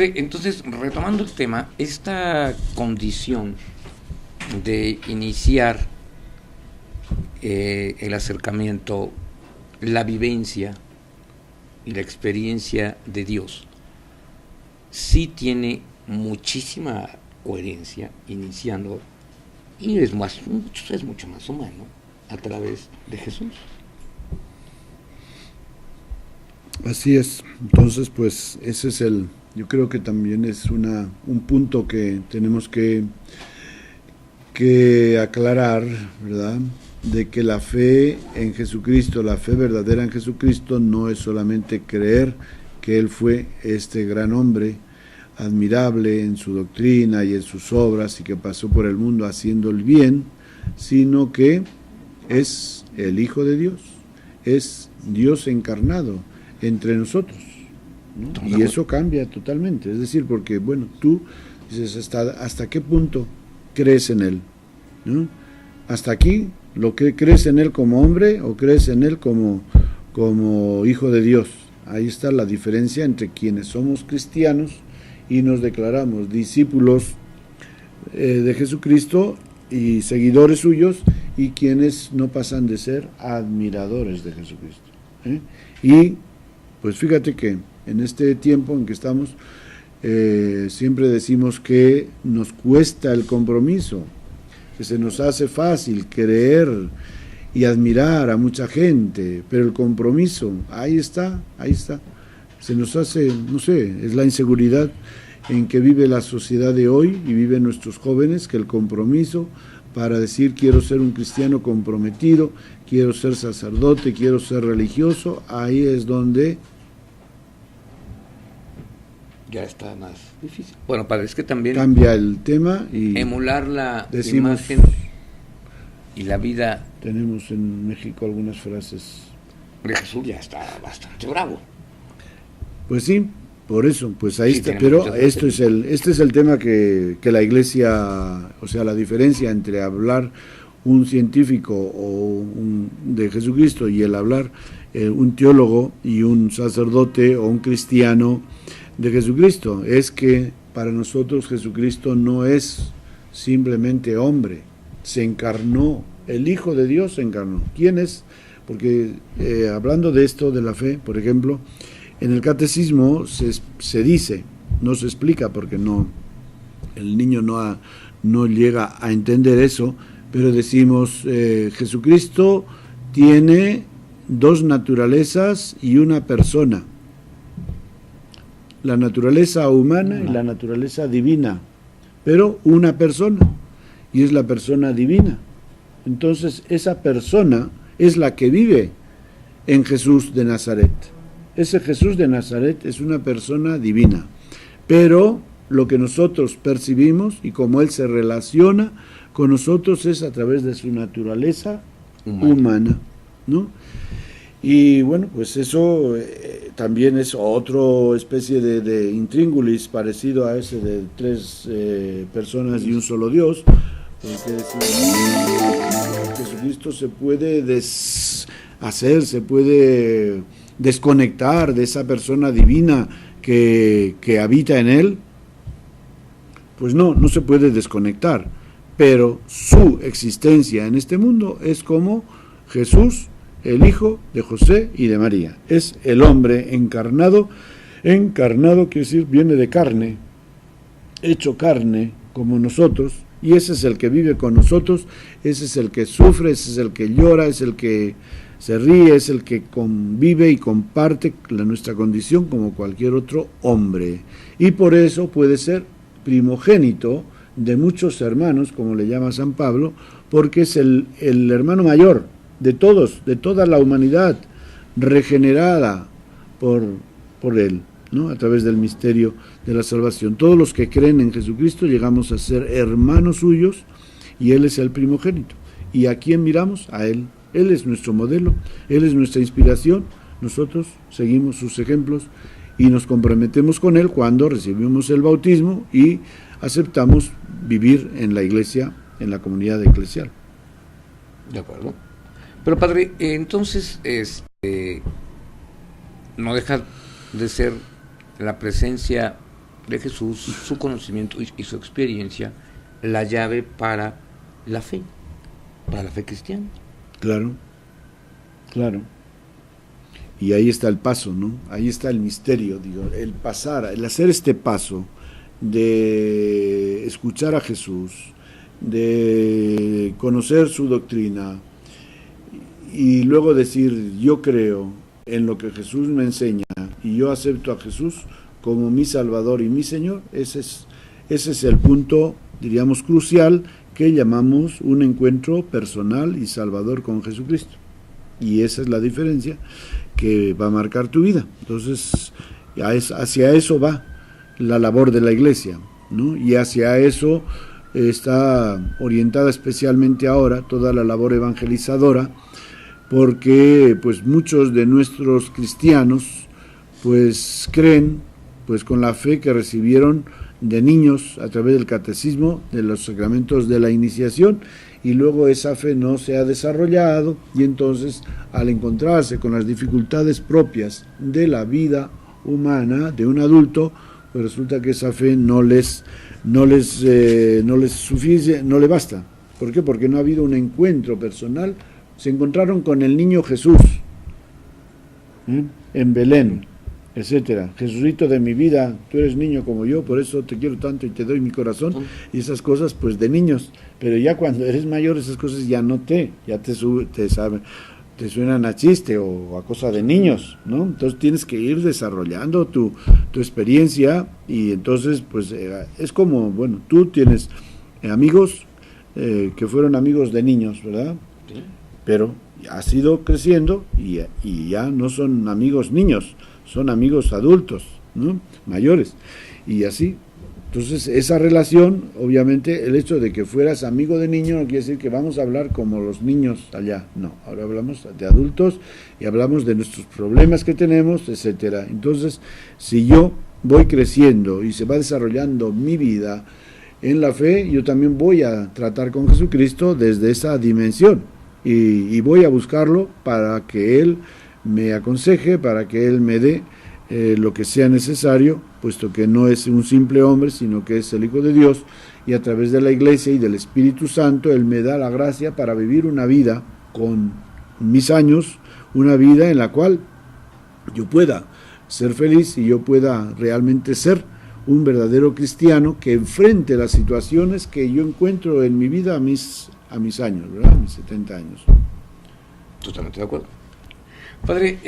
Padre, entonces, retomando el tema, esta condición de iniciar el acercamiento, la vivencia y la experiencia de Dios, sí tiene muchísima coherencia iniciando, y es mucho más humano, a través de Jesús. Así es. Entonces, pues ese es yo creo que también es un punto que tenemos que aclarar, ¿verdad? De que la fe en Jesucristo, la fe verdadera en Jesucristo, no es solamente creer que Él fue este gran hombre admirable en su doctrina y en sus obras y que pasó por el mundo haciendo el bien, sino que es el Hijo de Dios, es Dios encarnado entre nosotros, ¿no? Y eso cambia totalmente, es decir, porque bueno, tú dices hasta qué punto crees en Él, ¿no? Hasta aquí, lo que crees en Él como hombre o crees en Él como Hijo de Dios. Ahí está la diferencia entre quienes somos cristianos y nos declaramos discípulos de Jesucristo y seguidores suyos, y quienes no pasan de ser admiradores de Jesucristo, ¿eh? Y pues fíjate que en este tiempo en que estamos, siempre decimos que nos cuesta el compromiso, que se nos hace fácil creer y admirar a mucha gente, pero el compromiso, ahí está, se nos hace, no sé, es la inseguridad en que vive la sociedad de hoy y viven nuestros jóvenes, que el compromiso para decir quiero ser un cristiano comprometido, quiero ser sacerdote, quiero ser religioso, ahí es donde ya está más difícil. Bueno, Padre, es que también cambia el tema y emular la decimos, imagen y la vida. Tenemos en México algunas frases de Jesús, ya está bastante bravo. Pues sí, por eso, pues ahí sí, está, pero este es el tema que la Iglesia, o sea, la diferencia entre hablar un científico de Jesucristo y el hablar un teólogo y un sacerdote o un cristiano de Jesucristo, es que para nosotros Jesucristo no es simplemente hombre, se encarnó, el Hijo de Dios se encarnó. ¿Quién es? Porque hablando de esto, de la fe, por ejemplo, en el catecismo se dice, no se explica porque el niño no llega a entender eso, pero decimos, Jesucristo tiene dos naturalezas y una persona, la naturaleza humana y la naturaleza divina, pero una persona, y es la persona divina. Entonces esa persona es la que vive en Jesús de Nazaret. Ese Jesús de Nazaret es una persona divina, pero lo que nosotros percibimos y cómo Él se relaciona con nosotros es a través de su naturaleza humana, ¿no? Y bueno, pues eso también es otra especie de intríngulis parecido a ese de tres personas y un solo Dios, porque Jesucristo se puede deshacer, se puede desconectar de esa persona divina que habita en Él. Pues no se puede desconectar, pero su existencia en este mundo es como Jesús, el Hijo de José y de María. Es el hombre encarnado quiere decir, viene de carne, hecho carne como nosotros, y ese es el que vive con nosotros, ese es el que sufre, ese es el que llora, es el que se ríe, es el que convive y comparte nuestra condición como cualquier otro hombre. Y por eso puede ser primogénito de muchos hermanos, como le llama San Pablo, porque es el hermano mayor de todos, de toda la humanidad, regenerada por Él, ¿no? A través del misterio de la salvación. Todos los que creen en Jesucristo llegamos a ser hermanos suyos, y Él es el primogénito. ¿Y a quién miramos? A Él. Él es nuestro modelo, Él es nuestra inspiración, nosotros seguimos sus ejemplos y nos comprometemos con Él cuando recibimos el bautismo y aceptamos vivir en la iglesia, en la comunidad eclesial. De acuerdo. Pero Padre, entonces no deja de ser la presencia de Jesús, su conocimiento y su experiencia, la llave para la fe cristiana. Claro, claro. Y ahí está el paso, ¿no? Ahí está el misterio, digo, el pasar, el hacer este paso de escuchar a Jesús, de conocer su doctrina y luego decir, yo creo en lo que Jesús me enseña y yo acepto a Jesús como mi Salvador y mi Señor. Ese es el punto, diríamos, crucial, que llamamos un encuentro personal y salvador con Jesucristo. Y esa es la diferencia que va a marcar tu vida. Entonces, hacia eso va la labor de la Iglesia, ¿no? Y hacia eso está orientada especialmente ahora toda la labor evangelizadora, porque pues muchos de nuestros cristianos pues creen pues con la fe que recibieron de niños a través del catecismo, de los sacramentos de la iniciación, y luego esa fe no se ha desarrollado, y entonces al encontrarse con las dificultades propias de la vida humana de un adulto, pues resulta que esa fe no les suficie, no le basta. ¿Por qué? Porque no ha habido un encuentro personal. Se encontraron con el niño Jesús en Belén, etcétera. Jesucito de mi vida, tú eres niño como yo, por eso te quiero tanto y te doy mi corazón, y esas cosas pues de niños. Pero ya cuando eres mayor esas cosas ya no te suenan a chiste o a cosa de niños, ¿no? Entonces tienes que ir desarrollando tu experiencia, y entonces pues es como, bueno, tú tienes amigos que fueron amigos de niños, ¿verdad? Sí. Pero has ido creciendo y ya no son amigos niños, son amigos adultos, ¿no? Mayores, y así. Entonces esa relación, obviamente el hecho de que fueras amigo de niño no quiere decir que vamos a hablar como los niños allá, no, ahora hablamos de adultos y hablamos de nuestros problemas que tenemos, etcétera. Entonces, si yo voy creciendo y se va desarrollando mi vida en la fe, yo también voy a tratar con Jesucristo desde esa dimensión, y voy a buscarlo para que Él me aconseje, para que Él me dé lo que sea necesario, puesto que no es un simple hombre, sino que es el Hijo de Dios, y a través de la Iglesia y del Espíritu Santo, Él me da la gracia para vivir una vida con mis años, una vida en la cual yo pueda ser feliz y yo pueda realmente ser un verdadero cristiano que enfrente las situaciones que yo encuentro en mi vida a mis años, ¿verdad? A mis 70 años. Totalmente de acuerdo. Padre,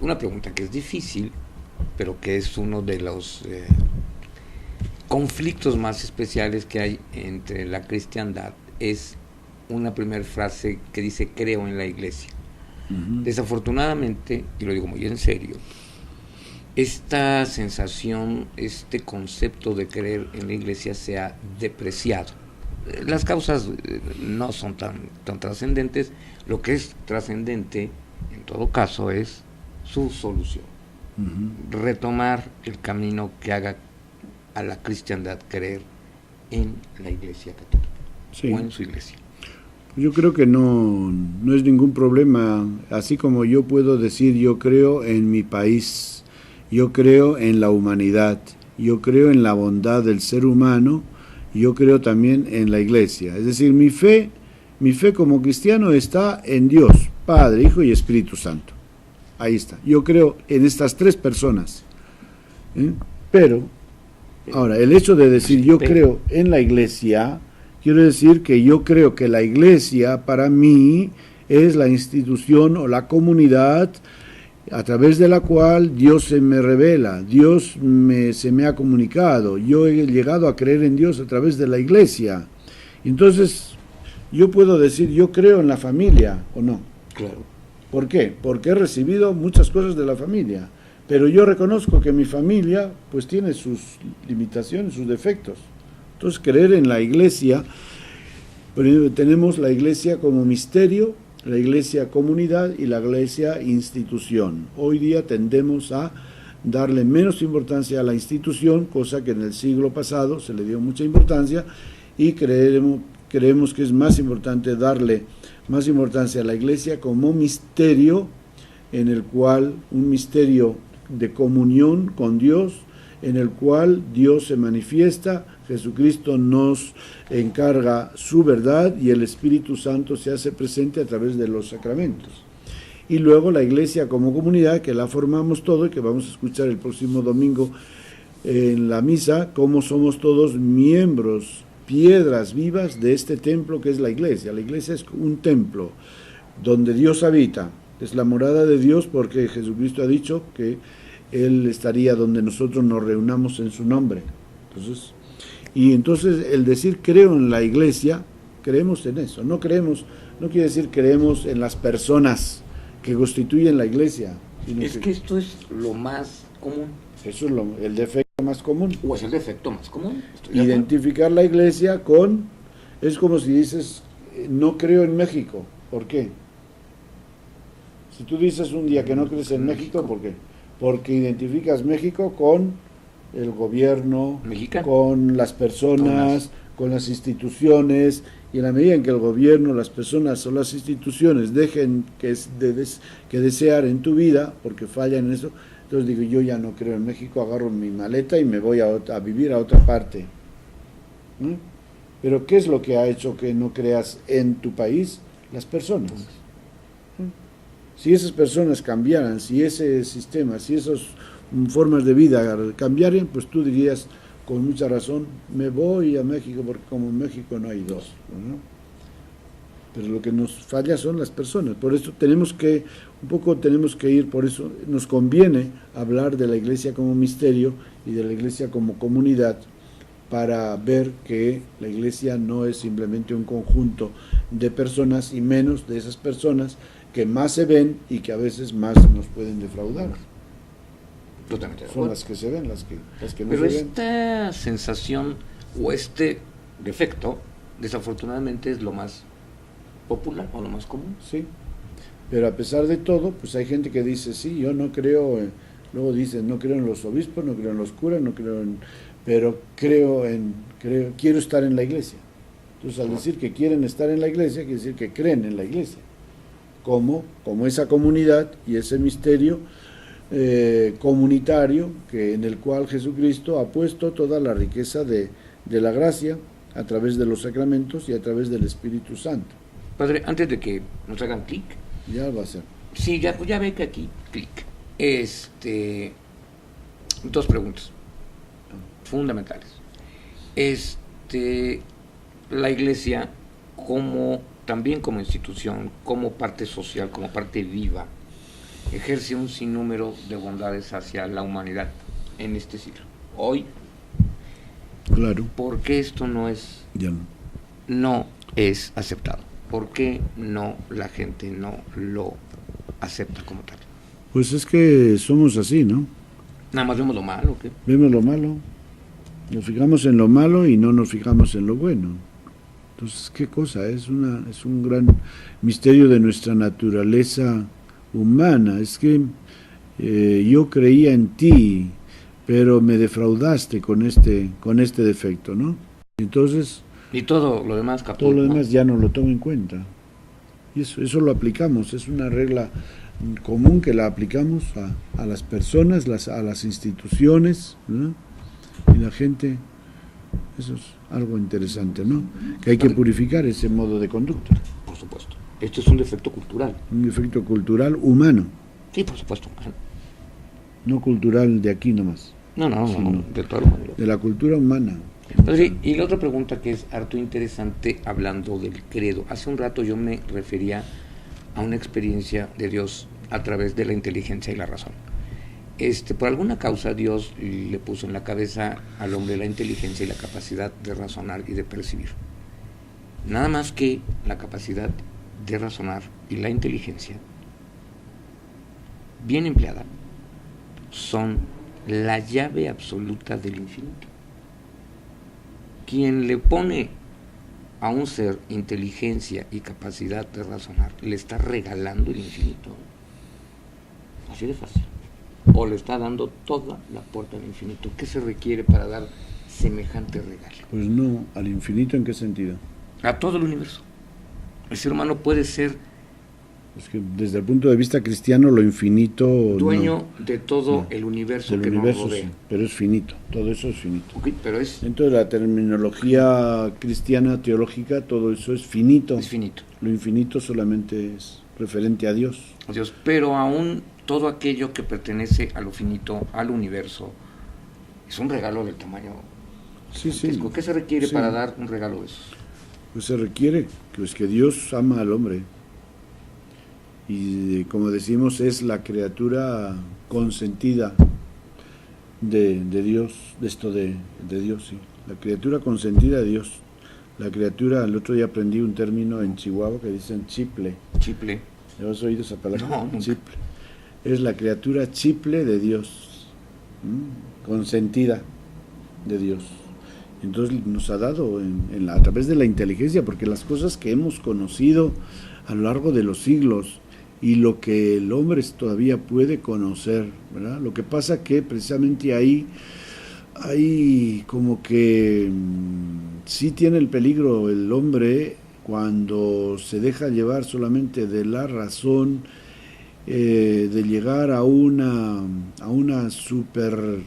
una pregunta que es difícil, pero que es uno de los conflictos más especiales que hay entre la cristiandad, es una primera frase que dice creo en la Iglesia. Uh-huh. Desafortunadamente, y lo digo muy en serio, esta sensación, este concepto de creer en la Iglesia se ha depreciado. Las causas no son tan trascendentes. Lo que es trascendente en todo caso es su solución. Uh-huh. Retomar el camino que haga a la cristiandad creer en la Iglesia Católica, sí, o en su Iglesia. Yo creo que no es ningún problema, así como yo puedo decir yo creo en mi país, yo creo en la humanidad, yo creo en la bondad del ser humano, yo creo también en la Iglesia. Es decir, mi fe como cristiano está en Dios, Padre, Hijo y Espíritu Santo. Ahí está. Yo creo en estas tres personas. Pero, ahora, el hecho de decir yo creo en la Iglesia, quiero decir que yo creo que la Iglesia para mí es la institución o la comunidad a través de la cual Dios se me revela, Dios se me ha comunicado, yo he llegado a creer en Dios a través de la Iglesia. Entonces, yo puedo decir yo creo en la familia o no. Claro. ¿Por qué? Porque he recibido muchas cosas de la familia, pero yo reconozco que mi familia pues tiene sus limitaciones, sus defectos. Entonces, creer en la Iglesia, tenemos la Iglesia como misterio, la Iglesia comunidad y la Iglesia institución. Hoy día tendemos a darle menos importancia a la institución, cosa que en el siglo pasado se le dio mucha importancia, y creemos que es más importante darle más importancia a la Iglesia como misterio, en el cual un misterio de comunión con Dios, en el cual Dios se manifiesta, Jesucristo nos encarga su verdad y el Espíritu Santo se hace presente a través de los sacramentos. Y luego la Iglesia como comunidad, que la formamos todo y que vamos a escuchar el próximo domingo en la misa, cómo somos todos miembros, piedras vivas de este templo que es la Iglesia. La Iglesia es un templo donde Dios habita, es la morada de Dios, porque Jesucristo ha dicho que Él estaría donde nosotros nos reunamos en su nombre. Entonces el decir creo en la Iglesia, creemos en eso, no quiere decir creemos en las personas que constituyen la Iglesia. Es que esto es lo más común. Eso es el defecto más común. ¿O es el defecto más común? Identificar la Iglesia con... Es como si dices, no creo en México. ¿Por qué? Si tú dices un día que no crees en México, ¿por qué? Porque identificas México con el gobierno, mexicano, con las personas, con las instituciones, y en la medida en que el gobierno, las personas o las instituciones dejen que desear en tu vida, porque fallan en eso, entonces digo, yo ya no creo en México, agarro mi maleta y me voy a vivir a otra parte. ¿Mm? Pero ¿qué es lo que ha hecho que no creas en tu país? Las personas. Si esas personas cambiaran, si ese sistema, si esas formas de vida cambiaran, pues tú dirías con mucha razón, me voy a México porque como en México no hay dos, ¿no? Pero lo que nos falla son las personas. Por eso tenemos que ir, por eso nos conviene hablar de la Iglesia como misterio y de la Iglesia como comunidad, para ver que la Iglesia no es simplemente un conjunto de personas, y menos de esas personas que más se ven y que a veces más nos pueden defraudar. Totalmente. Son las que se ven, las que no Pero se ven. esta sensación o este defecto, desafortunadamente, es lo más popular o lo más común. Sí, pero a pesar de todo, pues hay gente que dice, sí, yo no creo, luego dicen, no creo en los obispos, no creo en los curas, pero quiero estar en la Iglesia. Entonces, al decir que quieren estar en la Iglesia, quiere decir que creen en la Iglesia, como esa comunidad y ese misterio comunitario en el cual Jesucristo ha puesto toda la riqueza de la gracia a través de los sacramentos y a través del Espíritu Santo. Padre, antes de que nos hagan clic. Ya va a ser. Sí, ya ve que aquí, clic. Dos preguntas fundamentales. La Iglesia, también como institución, como parte social, como parte viva, ejerce un sinnúmero de bondades hacia la humanidad en este siglo. Hoy, claro. ¿Por qué esto no es aceptado? ¿Por qué la gente no lo acepta como tal? Pues es que somos así, ¿no? Nada más vemos lo malo, ¿qué? Vemos lo malo, nos fijamos en lo malo y no nos fijamos en lo bueno. Entonces, ¿qué cosa? Es un gran misterio de nuestra naturaleza humana. Es que yo creía en ti, pero me defraudaste con este defecto, ¿no? Entonces, y todo lo demás capó, todo lo demás ya no lo tomo en cuenta. Y eso lo aplicamos, es una regla común que la aplicamos a las personas, a las instituciones, ¿no? Y la gente, eso es algo interesante, ¿no? Que hay que purificar ese modo de conducta. Por supuesto. Esto es un defecto cultural. Un defecto cultural humano. Sí, por supuesto. No cultural de aquí nomás. No, de toda la humanidad. De la cultura humana. Padre, y la otra pregunta que es harto interesante, hablando del credo. Hace un rato yo me refería a una experiencia de Dios a través de la inteligencia y la razón. Por alguna causa Dios le puso en la cabeza al hombre la inteligencia y la capacidad de razonar y de percibir. Nada más que la capacidad de razonar y la inteligencia, bien empleada, son la llave absoluta del infinito. Quien le pone a un ser inteligencia y capacidad de razonar, le está regalando el infinito. Así de fácil. O le está dando toda la puerta al infinito. ¿Qué se requiere para dar semejante regalo? Pues no, al infinito, ¿en qué sentido? A todo el universo. El ser humano puede ser Es que desde el punto de vista cristiano lo infinito... Dueño de todo el universo que nos rodea. Sí, pero es finito, todo eso es finito. Okay, pero es... Dentro de la terminología cristiana, teológica, todo eso es finito. Es finito. Lo infinito solamente es referente a Dios. Dios, pero aún todo aquello que pertenece a lo finito, al universo, es un regalo del tamaño. Sí. ¿Qué se requiere para dar un regalo de esos? Pues se requiere pues que Dios ama al hombre. Y como decimos, es la criatura consentida de Dios, de Dios, sí. La criatura consentida de Dios. La criatura, el otro día aprendí un término en Chihuahua que dicen chiple. Chiple. ¿Has oído esa palabra? No, nunca. Chiple. Es la criatura chiple de Dios, consentida de Dios. Entonces nos ha dado a través de la inteligencia, porque las cosas que hemos conocido a lo largo de los siglos y lo que el hombre todavía puede conocer, ¿verdad? Lo que pasa que precisamente ahí como que sí tiene el peligro el hombre cuando se deja llevar solamente de la razón, de llegar a una soberbia,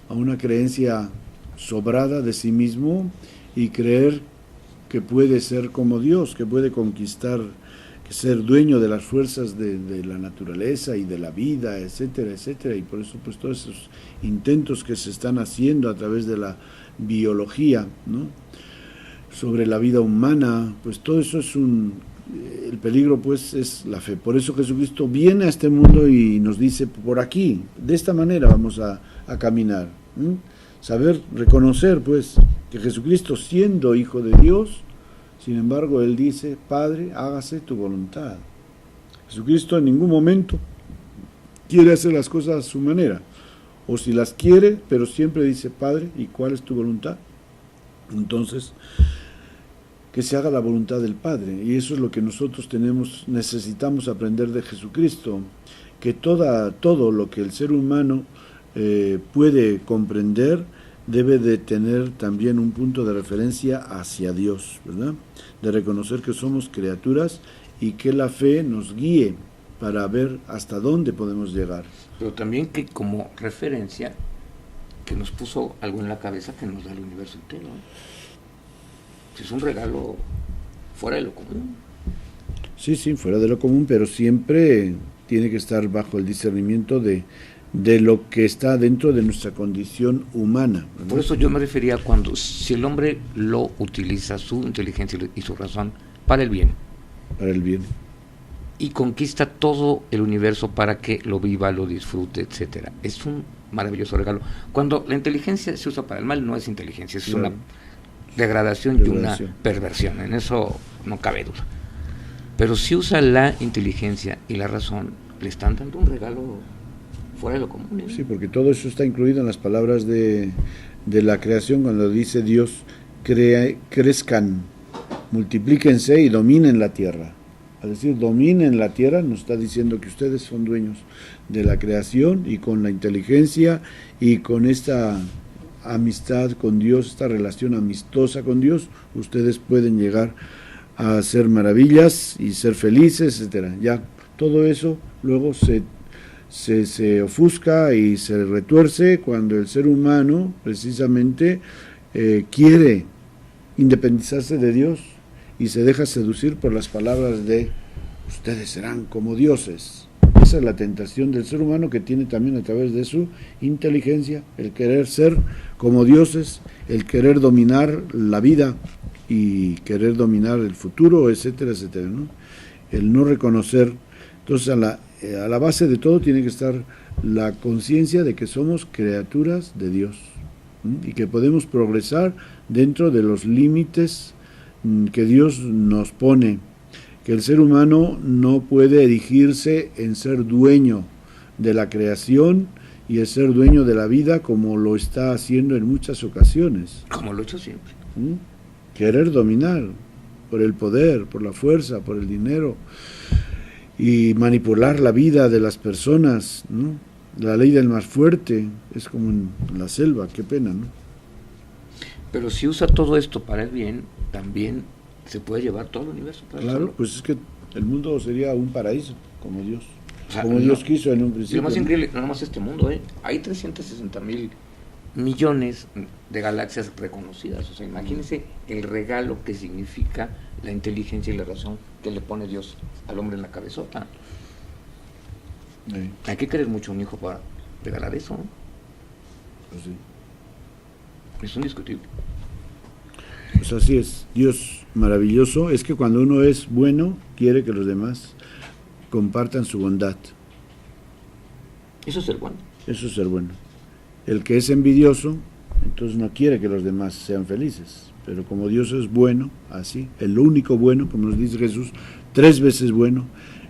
a una creencia sobrada de sí mismo y creer que puede ser como Dios, que puede conquistar, que ser dueño de las fuerzas de la naturaleza y de la vida, etcétera, etcétera. Y por eso pues todos esos intentos que se están haciendo a través de la biología, ¿no?, sobre la vida humana, pues todo eso es el peligro pues es la fe. Por eso Jesucristo viene a este mundo y nos dice, por aquí, de esta manera vamos a caminar. Saber reconocer pues que Jesucristo, siendo Hijo de Dios, sin embargo Él dice, Padre, hágase tu voluntad. Jesucristo en ningún momento quiere hacer las cosas a su manera, o si las quiere, pero siempre dice, Padre, ¿y cuál es tu voluntad? Entonces, que se haga la voluntad del Padre, y eso es lo que nosotros necesitamos aprender de Jesucristo, que todo lo que el ser humano puede comprender debe de tener también un punto de referencia hacia Dios, ¿verdad? De reconocer que somos criaturas y que la fe nos guíe para ver hasta dónde podemos llegar. Pero también que como referencia, que nos puso algo en la cabeza que nos da el universo entero. Es un regalo fuera de lo común. Sí, fuera de lo común, pero siempre tiene que estar bajo el discernimiento de lo que está dentro de nuestra condición humana, ¿verdad? Por eso yo me refería si el hombre lo utiliza, su inteligencia y su razón, para el bien. Para el bien. Y conquista todo el universo para que lo viva, lo disfrute, etcétera. Es un maravilloso regalo. Cuando la inteligencia se usa para el mal, no es inteligencia, es una degradación y una perversión. En eso no cabe duda. Pero si usa la inteligencia y la razón, le están dando un regalo fuera de lo común, ¿eh? Sí, porque todo eso está incluido en las palabras de la creación, cuando dice Dios, crezcan, multiplíquense y dominen la tierra. Al decir dominen la tierra, nos está diciendo que ustedes son dueños de la creación, y con la inteligencia y con esta amistad con Dios, esta relación amistosa con Dios, ustedes pueden llegar a hacer maravillas y ser felices, etcétera. Ya todo eso luego se ofusca y se retuerce cuando el ser humano precisamente quiere independizarse de Dios y se deja seducir por las palabras de ustedes serán como dioses. Esa es la tentación del ser humano, que tiene también a través de su inteligencia el querer ser como dioses, el querer dominar la vida y querer dominar el futuro, etcétera, etcétera, ¿no? El no reconocer. Entonces a la base de todo tiene que estar la conciencia de que somos criaturas de Dios, ¿sí? Y que podemos progresar dentro de los límites que Dios nos pone, que el ser humano no puede erigirse en ser dueño de la creación y en ser dueño de la vida, como lo está haciendo en muchas ocasiones. Como lo he hecho siempre. Querer dominar por el poder, por la fuerza, por el dinero, y manipular la vida de las personas, ¿no? La ley del más fuerte, es como en la selva, qué pena, ¿no? Pero si usa todo esto para el bien, también se puede llevar todo el universo. Claro, pues es que el mundo sería un paraíso, como Dios. O sea, como Dios quiso en un Y principio. lo más increíble, no nomás este mundo, hay 360,000 millones de galaxias reconocidas. O sea, imagínense el regalo que significa la inteligencia y la razón que le pone Dios al hombre en la cabezota. Hay que querer mucho a un hijo para regalar eso, ¿no? Pues sí. Es indiscutible. Pues así es. Dios maravilloso es que cuando uno es bueno, quiere que los demás compartan su bondad. Eso es ser bueno. Eso es ser bueno. El que es envidioso, entonces no quiere que los demás sean felices. Pero como Dios es bueno, así, el único bueno, como nos dice Jesús, 3 veces bueno,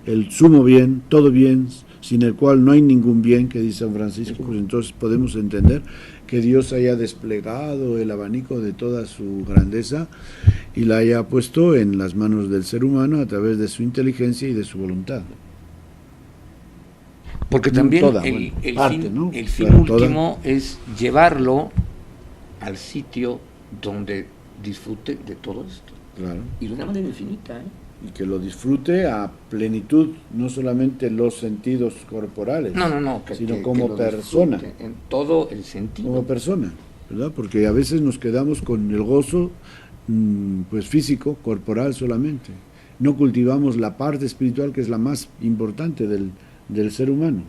el sumo bien, todo bien, sin el cual no hay ningún bien, que dice San Francisco, pues entonces podemos entender que Dios haya desplegado el abanico de toda su grandeza y la haya puesto en las manos del ser humano a través de su inteligencia y de su voluntad. Porque también toda, el parte, fin, ¿no? el fin Claro, último es llevarlo al sitio donde disfrute de todo esto. Claro. Y de una manera infinita, ¿eh? Y que lo disfrute a plenitud, no solamente los sentidos corporales, No, sino que como lo persona. disfrute en todo el sentido. Como persona, ¿verdad? Porque a veces nos quedamos con el gozo pues físico, corporal solamente. No cultivamos la parte espiritual, que es la más importante del ser humano.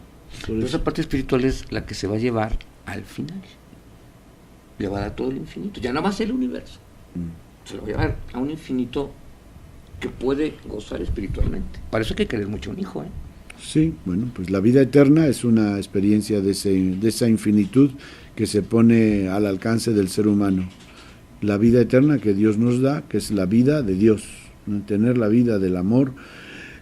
Pero esa parte espiritual es la que se va a llevar al final. Le va a dar todo el infinito. Ya no va a ser el universo. Se lo va a llevar a un infinito que puede gozar espiritualmente. Para eso hay que querer mucho a un hijo, ¿eh? Sí, bueno, pues la vida eterna es una experiencia de esa infinitud que se pone al alcance del ser humano. La vida eterna que Dios nos da, que es la vida de Dios, ¿no? Tener la vida del amor,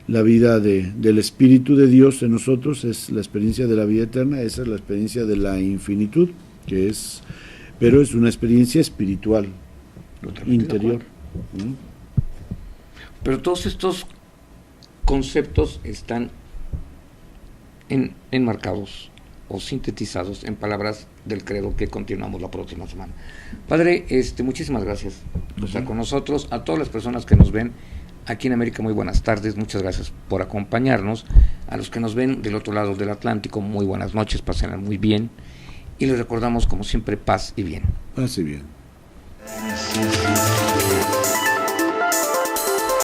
la vida del Espíritu de Dios en nosotros es la experiencia de la vida eterna. Esa es la experiencia de la infinitud, pero es una experiencia espiritual, interior, ¿no? Pero todos estos conceptos están enmarcados o sintetizados en palabras del credo que continuamos la próxima semana. Padre, muchísimas gracias por estar con nosotros. A todas las personas que nos ven aquí en América, muy buenas tardes, muchas gracias por acompañarnos. A los que nos ven del otro lado del Atlántico, muy buenas noches, pásenla muy bien. Y les recordamos, como siempre, paz y bien. Paz y bien.